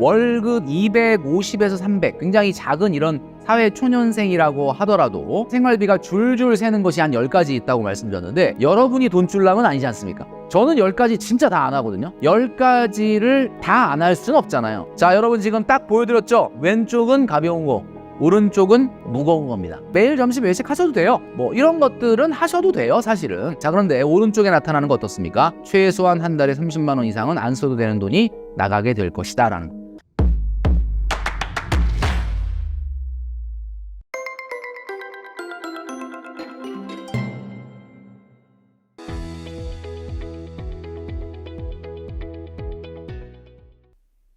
월급 250에서 300 굉장히 작은 이런 사회초년생이라고 하더라도 생활비가 줄줄 새는 것이 한 10가지 있다고 말씀드렸는데 여러분이 돈줄남은 아니지 않습니까? 저는 10가지 진짜 다 안 하거든요. 10가지를 다 안 할 수는 없잖아요. 자, 여러분 지금 딱 보여드렸죠? 왼쪽은 가벼운 거, 오른쪽은 무거운 겁니다. 매일 점심 외식하셔도 돼요. 뭐 이런 것들은 하셔도 돼요, 사실은. 자, 그런데 오른쪽에 나타나는 거 어떻습니까? 최소한 한 달에 30만 원 이상은 안 써도 되는 돈이 나가게 될 것이다 라는 거.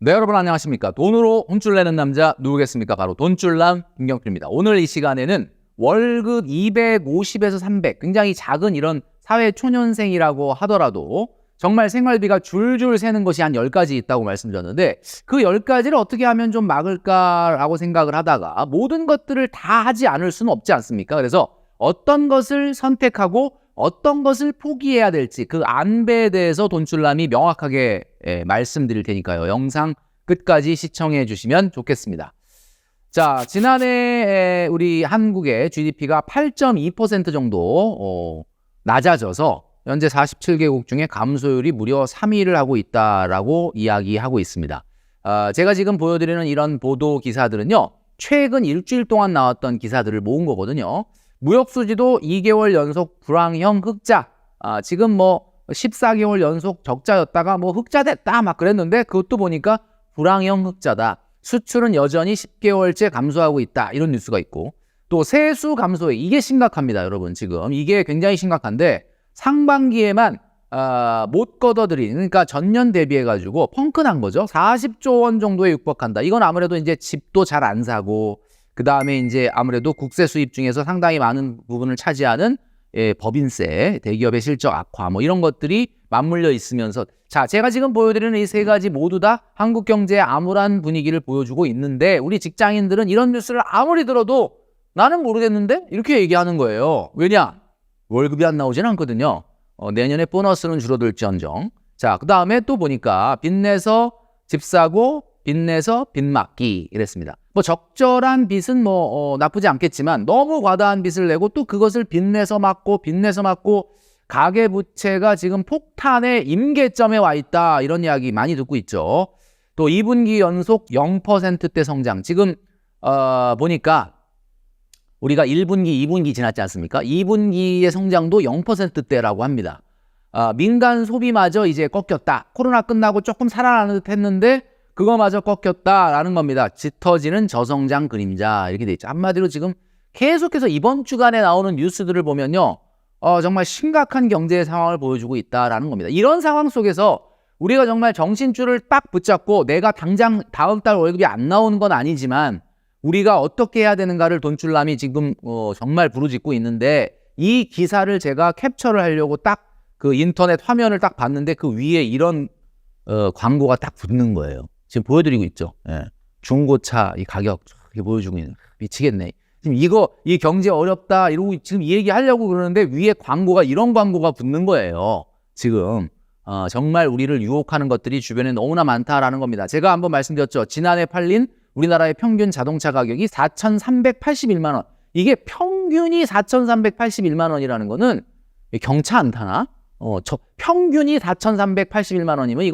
네, 여러분 안녕하십니까? 돈으로 혼쭐 내는 남자 누구겠습니까? 바로 돈줄남 김경필입니다. 오늘 이 시간에는 월급 250에서 300 굉장히 작은 이런 사회초년생이라고 하더라도 정말 생활비가 줄줄 새는 것이 한 10가지 있다고 말씀드렸는데 그 10가지를 어떻게 하면 좀 막을까라고 생각을 하다가 모든 것들을 다 하지 않을 수는 없지 않습니까? 그래서 어떤 것을 선택하고 어떤 것을 포기해야 될지 그 안배에 대해서 돈줄남이 명확하게 말씀드릴 테니까요. 영상 끝까지 시청해 주시면 좋겠습니다. 자, 지난해 우리 한국의 GDP가 8.2% 정도 낮아져서 현재 47개국 중에 감소율이 무려 3위를 하고 있다라고 이야기하고 있습니다. 제가 지금 보여드리는 이런 보도 기사들은요. 최근 일주일 동안 나왔던 기사들을 모은 거거든요. 무역수지도 2개월 연속 불황형 흑자, 지금 뭐 14개월 연속 적자였다가 뭐 흑자 됐다 막 그랬는데 그것도 보니까 불황형 흑자다. 수출은 여전히 10개월째 감소하고 있다. 이런 뉴스가 있고 또 세수 감소액, 이게 심각합니다. 여러분 지금 이게 굉장히 심각한데 상반기에만 못 걷어들인, 그러니까 전년 대비해가지고 펑크난 거죠. 40조 원 정도에 육박한다. 이건 아무래도 이제 집도 잘 안 사고 그 다음에 이제 아무래도 국세 수입 중에서 상당히 많은 부분을 차지하는 법인세, 대기업의 실적 악화 뭐 이런 것들이 맞물려 있으면서 자, 제가 지금 보여드리는 이 세 가지 모두 다 한국 경제의 암울한 분위기를 보여주고 있는데 우리 직장인들은 이런 뉴스를 아무리 들어도 나는 모르겠는데 이렇게 얘기하는 거예요. 왜냐? 월급이 안 나오진 않거든요. 내년에 보너스는 줄어들지언정. 자, 그 다음에 또 보니까 빚내서 집 사고 빚내서 빚 막기 이랬습니다. 뭐 적절한 빚은 뭐 나쁘지 않겠지만 너무 과다한 빚을 내고 또 그것을 빚내서 막고 가계부채가 지금 폭탄의 임계점에 와 있다. 이런 이야기 많이 듣고 있죠. 또 2분기 연속 0%대 성장. 지금 보니까 우리가 1분기, 2분기 지났지 않습니까? 2분기의 성장도 0%대라고 합니다. 민간 소비마저 이제 꺾였다. 코로나 끝나고 조금 살아나는 듯 했는데 그거마저 꺾였다라는 겁니다. 짙어지는 저성장 그림자 이렇게 돼 있죠. 한마디로 지금 계속해서 이번 주간에 나오는 뉴스들을 보면요. 정말 심각한 경제 상황을 보여주고 있다라는 겁니다. 이런 상황 속에서 우리가 정말 정신줄을 딱 붙잡고 내가 당장 다음 달 월급이 안 나오는 건 아니지만 우리가 어떻게 해야 되는가를 돈줄남이 지금 정말 부르짖고 있는데 이 기사를 제가 캡처를 하려고 딱 그 인터넷 화면을 딱 봤는데 그 위에 이런 광고가 딱 붙는 거예요. 지금 보여드리고 있죠. 예. 중고차 이 가격 이렇게 보여주고 있는, 미치겠네. 지금 이 경제 어렵다 이러고 지금 이 얘기 하려고 그러는데 위에 광고가 이런 광고가 붙는 거예요. 지금 정말 우리를 유혹하는 것들이 주변에 너무나 많다라는 겁니다. 제가 한번 말씀드렸죠. 지난해 팔린 우리나라의 평균 자동차 가격이 4,381만 원. 이게 평균이 4,381만 원이라는 거는 경차 안 타나? 평균이 4,381만 원이면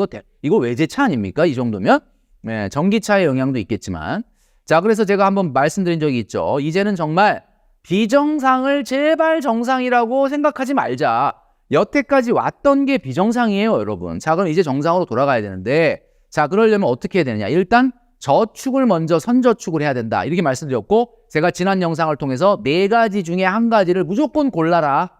이거 외제차 아닙니까? 이 정도면? 네, 전기차의 영향도 있겠지만. 자, 그래서 제가 한번 말씀드린 적이 있죠. 이제는 정말 비정상을 제발 정상이라고 생각하지 말자. 여태까지 왔던 게 비정상이에요, 여러분. 자, 그럼 이제 정상으로 돌아가야 되는데, 자, 그러려면 어떻게 해야 되느냐? 일단 저축을 먼저 선저축을 해야 된다. 이렇게 말씀드렸고, 제가 지난 영상을 통해서 4가지 중에 1가지를 무조건 골라라.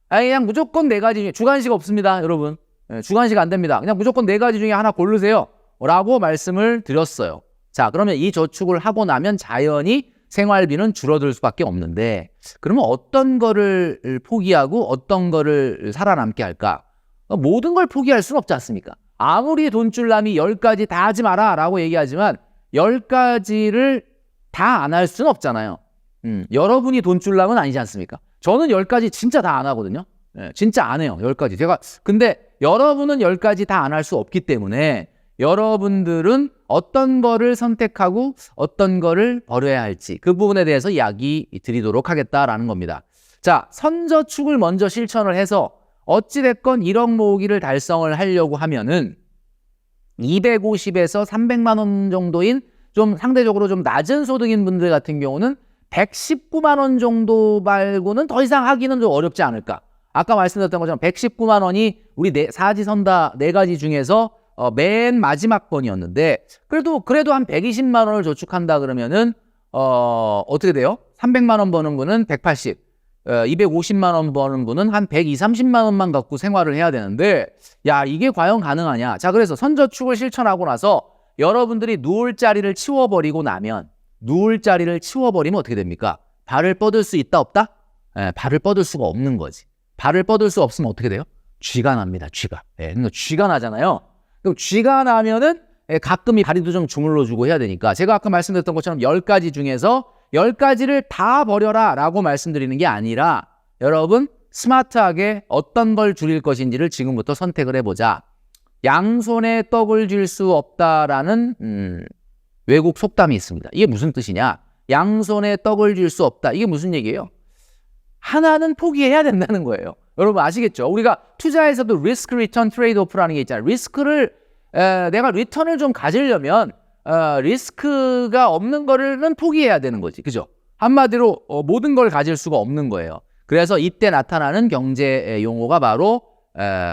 그냥 무조건 4가지 중에, 주관식 없습니다, 여러분. 주관식 안 됩니다. 그냥 무조건 4가지 중에 하나 고르세요. 라고 말씀을 드렸어요. 자, 그러면 이 저축을 하고 나면 자연히 생활비는 줄어들 수밖에 없는데 그러면 어떤 거를 포기하고 어떤 거를 살아남게 할까? 모든 걸 포기할 수는 없지 않습니까? 아무리 돈줄남이 10가지 다 하지 마라 라고 얘기하지만 10가지를 다 안 할 수는 없잖아요. 여러분이 돈줄남은 아니지 않습니까? 저는 10가지 진짜 다 안 하거든요. 진짜 안 해요. 10가지. 근데 여러분은 10가지 다 안 할 수 없기 때문에 여러분들은 어떤 거를 선택하고 어떤 거를 버려야 할지 그 부분에 대해서 이야기 드리도록 하겠다라는 겁니다. 자, 선저축을 먼저 실천을 해서 어찌됐건 1억 모으기를 달성을 하려고 하면은 250에서 300만 원 정도인 좀 상대적으로 좀 낮은 소득인 분들 같은 경우는 119만 원 정도 말고는 더 이상 하기는 좀 어렵지 않을까. 아까 말씀드렸던 것처럼 119만 원이 우리 사지선다 4가지 중에서 맨 마지막 번이었는데 그래도 한 120만 원을 저축한다 그러면은 어떻게 돼요? 300만 원 버는 분은 180, 250만 원 버는 분은 한 120, 30만 원만 갖고 생활을 해야 되는데 야, 이게 과연 가능하냐? 자, 그래서 선저축을 실천하고 나서 여러분들이 누울 자리를 치워버리고 나면 누울 자리를 치워버리면 어떻게 됩니까? 발을 뻗을 수 있다 없다? 발을 뻗을 수가 없는 거지. 발을 뻗을 수 없으면 어떻게 돼요? 쥐가 납니다. 쥐가. 그러니까 쥐가 나잖아요. 그럼 쥐가 나면은 가끔 이 다리도 좀 주물러 주고 해야 되니까 제가 아까 말씀드렸던 것처럼 10가지 중에서 10가지를 다 버려라 라고 말씀드리는 게 아니라 여러분 스마트하게 어떤 걸 줄일 것인지를 지금부터 선택을 해보자. 양손에 떡을 쥘 수 없다라는 외국 속담이 있습니다. 이게 무슨 뜻이냐? 양손에 떡을 쥘 수 없다. 이게 무슨 얘기예요? 하나는 포기해야 된다는 거예요. 여러분 아시겠죠? 우리가 투자에서도 리스크 리턴 트레이드 오프라는 게 있잖아요. 리스크를 내가 리턴을 좀 가지려면 리스크가 없는 거는 포기해야 되는 거지. 그죠? 한마디로 모든 걸 가질 수가 없는 거예요. 그래서 이때 나타나는 경제 용어가 바로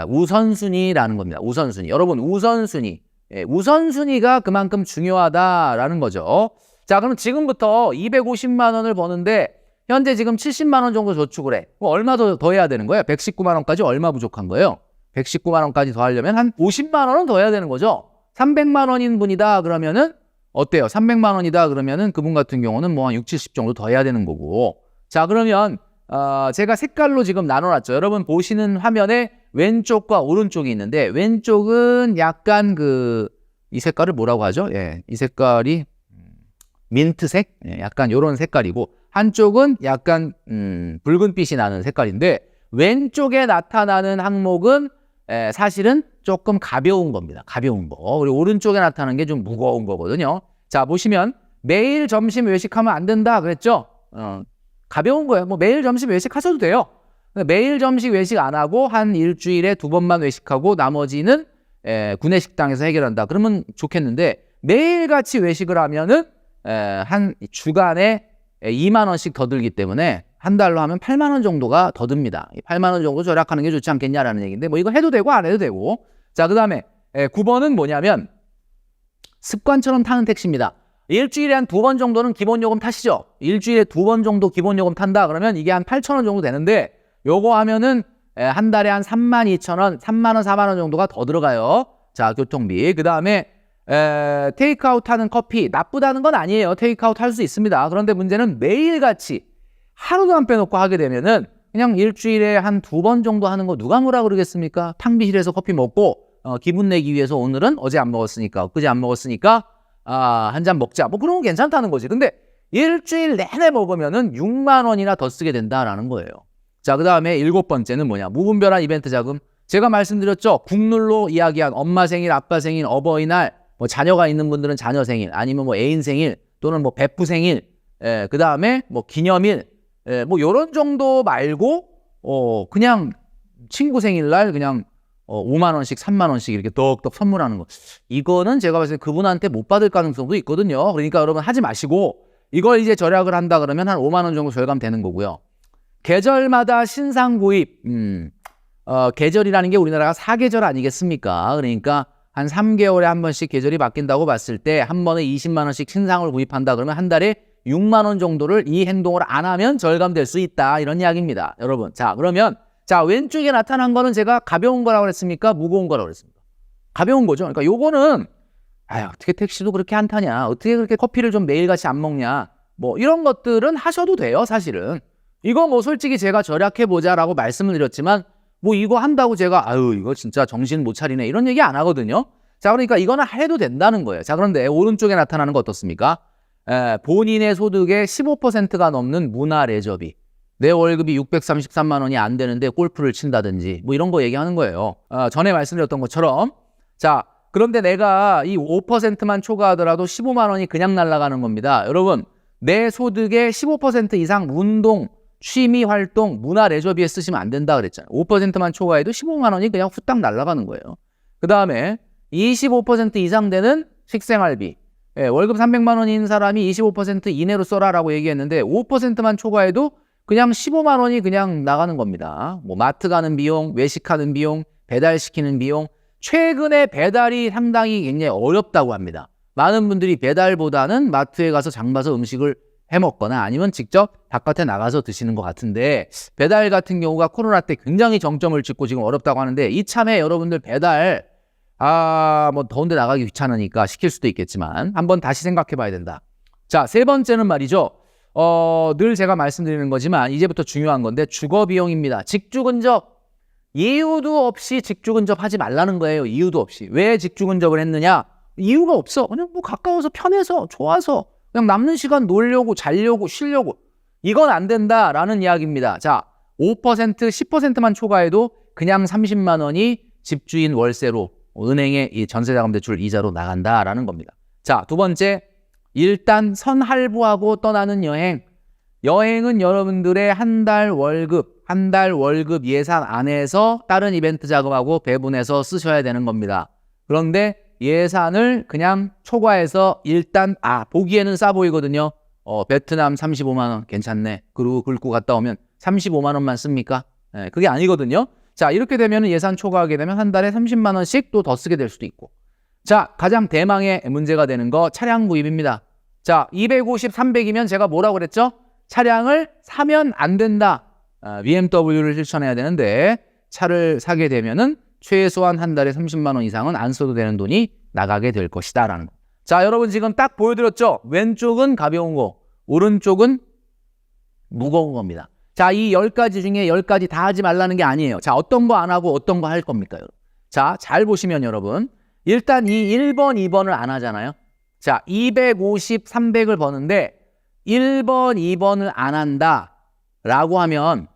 우선순위라는 겁니다. 우선순위. 여러분 우선순위. 우선순위가 그만큼 중요하다라는 거죠. 자, 그럼 지금부터 250만 원을 버는데 현재 지금 70만 원 정도 저축을 해. 그럼 얼마 더 해야 되는 거예요? 119만 원까지 얼마 부족한 거예요? 119만 원까지 더 하려면 한 50만 원은 더 해야 되는 거죠. 300만 원인 분이다 그러면은 어때요? 300만 원이다 그러면은 그분 같은 경우는 뭐 한 6, 70 정도 더 해야 되는 거고. 자, 그러면 제가 색깔로 지금 나눠놨죠. 여러분 보시는 화면에 왼쪽과 오른쪽이 있는데 왼쪽은 약간 이 색깔을 뭐라고 하죠? 예, 이 색깔이 민트색? 예, 약간 요런 색깔이고 한쪽은 약간 붉은빛이 나는 색깔인데 왼쪽에 나타나는 항목은 사실은 조금 가벼운 겁니다. 가벼운 거. 그리고 오른쪽에 나타나는 게 좀 무거운 거거든요. 자, 보시면 매일 점심 외식하면 안 된다 그랬죠? 가벼운 거예요. 뭐 매일 점심 외식하셔도 돼요. 매일 점심 외식 안 하고 한 일주일에 2번만 외식하고 나머지는 구내식당에서 해결한다. 그러면 좋겠는데 매일같이 외식을 하면은 한 주간에 2만 원씩 더 들기 때문에 한 달로 하면 8만 원 정도가 더 듭니다. 8만 원 정도 절약하는 게 좋지 않겠냐라는 얘기인데 뭐 이거 해도 되고 안 해도 되고. 자, 그 다음에 9번은 뭐냐면 습관처럼 타는 택시입니다. 일주일에 한 2번 정도는 기본요금 타시죠. 일주일에 2번 정도 기본요금 탄다 그러면 이게 한 8,000원 정도 되는데 요거 하면은 한 달에 한 32,000원, 3만 원, 4만 원 정도가 더 들어가요. 자, 교통비. 그 다음에 테이크아웃 하는 커피 나쁘다는 건 아니에요. 테이크아웃 할 수 있습니다. 그런데 문제는 매일같이 하루도 안 빼놓고 하게 되면은 그냥 일주일에 한 2번 정도 하는 거 누가 뭐라 그러겠습니까? 탕비실에서 커피 먹고 기분 내기 위해서 오늘은 어제 안 먹었으니까 엊그제 안 먹었으니까 한 잔 먹자. 뭐 그런 건 괜찮다는 거지. 근데 일주일 내내 먹으면은 6만 원이나 더 쓰게 된다라는 거예요. 자, 그 다음에 7번째는 뭐냐? 무분별한 이벤트 자금. 제가 말씀드렸죠. 국룰로 이야기한 엄마 생일, 아빠 생일, 어버이날, 뭐 자녀가 있는 분들은 자녀 생일, 아니면 뭐 애인 생일, 또는 뭐 베프 생일, 그 다음에 뭐 기념일, 뭐 요런 정도 말고 그냥 친구 생일날 그냥 5만 원씩 3만 원씩 이렇게 떡떡 선물하는 거. 이거는 제가 봤을 때 그분한테 못 받을 가능성도 있거든요. 그러니까 여러분 하지 마시고 이걸 이제 절약을 한다 그러면 한 5만 원 정도 절감되는 거고요. 계절마다 신상 구입. 계절이라는 게 우리나라가 4계절 아니겠습니까? 그러니까 한 3개월에 한 번씩 계절이 바뀐다고 봤을 때 한 번에 20만 원씩 신상을 구입한다 그러면 한 달에 6만 원 정도를 이 행동을 안 하면 절감될 수 있다. 이런 이야기입니다. 여러분. 자, 그러면 자, 왼쪽에 나타난 거는 제가 가벼운 거라고 그랬습니까? 무거운 거라고 그랬습니까? 가벼운 거죠. 그러니까 요거는 어떻게 택시도 그렇게 안 타냐? 어떻게 그렇게 커피를 좀 매일같이 안 먹냐? 뭐 이런 것들은 하셔도 돼요, 사실은. 이거 뭐 솔직히 제가 절약해보자라고 말씀을 드렸지만 뭐 이거 한다고 제가 이거 진짜 정신 못 차리네 이런 얘기 안 하거든요. 자, 그러니까 이거는 해도 된다는 거예요. 자, 그런데 오른쪽에 나타나는 거 어떻습니까? 본인의 소득의 15%가 넘는 문화 레저비. 내 월급이 633만 원이 안 되는데 골프를 친다든지 뭐 이런 거 얘기하는 거예요. 전에 말씀드렸던 것처럼 자, 그런데 내가 이 5%만 초과하더라도 15만 원이 그냥 날아가는 겁니다. 여러분, 내 소득의 15% 이상 운동, 취미 활동, 문화 레저비에 쓰시면 안 된다 그랬잖아요. 5%만 초과해도 15만 원이 그냥 후딱 날아가는 거예요. 그 다음에 25% 이상 되는 식생활비. 예, 월급 300만 원인 사람이 25% 이내로 써라라고 얘기했는데 5%만 초과해도 그냥 15만 원이 그냥 나가는 겁니다. 뭐 마트 가는 비용, 외식하는 비용, 배달시키는 비용. 최근에 배달이 상당히 굉장히 어렵다고 합니다. 많은 분들이 배달보다는 마트에 가서 장 봐서 음식을 해 먹거나 아니면 직접 바깥에 나가서 드시는 것 같은데 배달 같은 경우가 코로나 때 굉장히 정점을 찍고 지금 어렵다고 하는데 이참에 여러분들 배달 뭐 더운데 나가기 귀찮으니까 시킬 수도 있겠지만 한번 다시 생각해 봐야 된다. 자, 세 번째는 말이죠. 늘 제가 말씀드리는 거지만 이제부터 중요한 건데 주거 비용입니다. 직주 근접. 이유도 없이 직주 근접하지 말라는 거예요. 이유도 없이. 왜 직주 근접을 했느냐? 이유가 없어. 그냥 뭐 가까워서 편해서 좋아서 그냥 남는 시간 놀려고 자려고 쉬려고. 이건 안 된다라는 이야기입니다. 자, 5% 10%만 초과해도 그냥 30만 원이 집주인 월세로 은행에 이 전세자금 대출 이자로 나간다라는 겁니다. 자, 두 번째, 일단 선할부하고 떠나는 여행. 여행은 여러분들의 한 달 월급 예산 안에서 다른 이벤트 자금하고 배분해서 쓰셔야 되는 겁니다. 그런데 예산을 그냥 초과해서 일단 보기에는 싸 보이거든요. 베트남 35만 원 괜찮네. 그리고 긁고 갔다 오면 35만 원만 씁니까? 네, 그게 아니거든요. 자, 이렇게 되면 예산 초과하게 되면 한 달에 30만 원씩 또 더 쓰게 될 수도 있고. 자, 가장 대망의 문제가 되는 거 차량 구입입니다. 자, 250, 300이면 제가 뭐라고 그랬죠? 차량을 사면 안 된다. BMW를 실천해야 되는데 차를 사게 되면은 최소한 한 달에 30만 원 이상은 안 써도 되는 돈이 나가게 될 것이다 라는 거. 자, 여러분 지금 딱 보여드렸죠? 왼쪽은 가벼운 거, 오른쪽은 무거운 겁니다. 자, 이 10가지 중에 10가지 다 하지 말라는 게 아니에요. 자, 어떤 거 안 하고 어떤 거 할 겁니까? 여러분? 자, 잘 보시면 여러분 일단 이 1번, 2번을 안 하잖아요. 자, 250, 300을 버는데 1번, 2번을 안 한다 라고 하면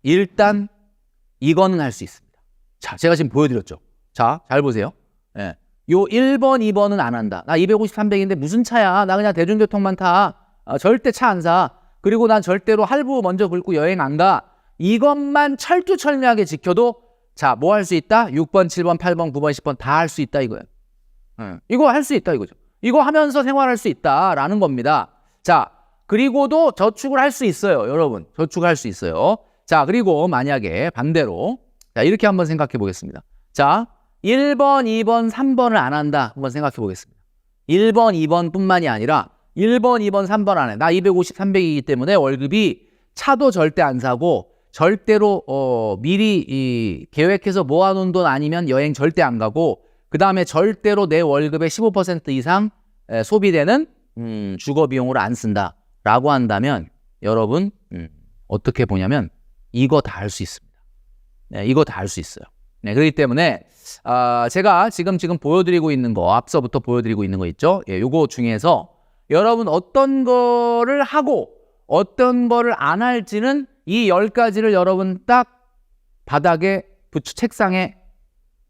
일단 이거는 할 수 있습니다. 자, 제가 지금 보여드렸죠. 자, 잘 보세요. 예. 요 1번, 2번은 안 한다. 나 250, 300인데 무슨 차야? 나 그냥 대중교통만 타. 절대 차 안 사. 그리고 난 절대로 할부 먼저 긁고 여행 안 가. 이것만 철두철미하게 지켜도 자, 뭐 할 수 있다? 6번, 7번, 8번, 9번, 10번 다 할 수 있다 이거예요. 이거 할 수 있다 이거죠. 이거 하면서 생활할 수 있다라는 겁니다. 자, 그리고도 저축을 할 수 있어요. 여러분, 저축을 할 수 있어요. 자, 그리고 만약에 반대로 자, 이렇게 한번 생각해 보겠습니다. 자, 1번, 2번, 3번을 안 한다. 한번 생각해 보겠습니다. 1번, 2번 뿐만이 아니라 1번, 2번, 3번 안 해. 나 250, 300이기 때문에 월급이 차도 절대 안 사고 절대로 미리 계획해서 모아놓은 돈 아니면 여행 절대 안 가고 그 다음에 절대로 내 월급의 15% 이상 소비되는 주거 비용으로 안 쓴다 라고 한다면 여러분 어떻게 보냐면 이거 다 할 수 있습니다. 네, 이거 다 할 수 있어요. 네, 그렇기 때문에 제가 지금 보여드리고 있는 거 앞서부터 보여드리고 있는 거 있죠. 예, 요거 중에서 여러분 어떤 거를 하고 어떤 거를 안 할지는 이 10가지를 여러분 딱 바닥에 책상에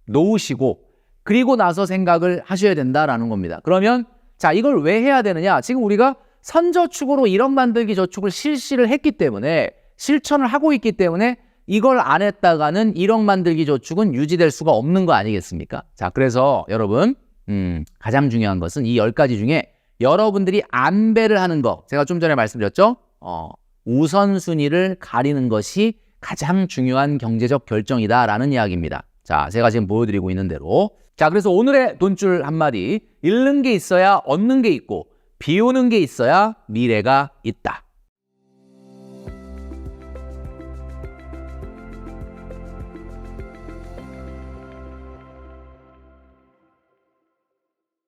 놓으시고 그리고 나서 생각을 하셔야 된다라는 겁니다. 그러면 자, 이걸 왜 해야 되느냐? 지금 우리가 선저축으로 1억 만들기 저축을 실시를 했기 때문에 실천을 하고 있기 때문에 이걸 안 했다가는 1억 만들기 저축은 유지될 수가 없는 거 아니겠습니까? 자, 그래서 여러분 가장 중요한 것은 이 10가지 중에 여러분들이 안배를 하는 거 제가 좀 전에 말씀드렸죠? 우선순위를 가리는 것이 가장 중요한 경제적 결정이다라는 이야기입니다. 자, 제가 지금 보여드리고 있는 대로 자, 그래서 오늘의 돈줄 한마디 잃는 게 있어야 얻는 게 있고 비우는 게 있어야 미래가 있다.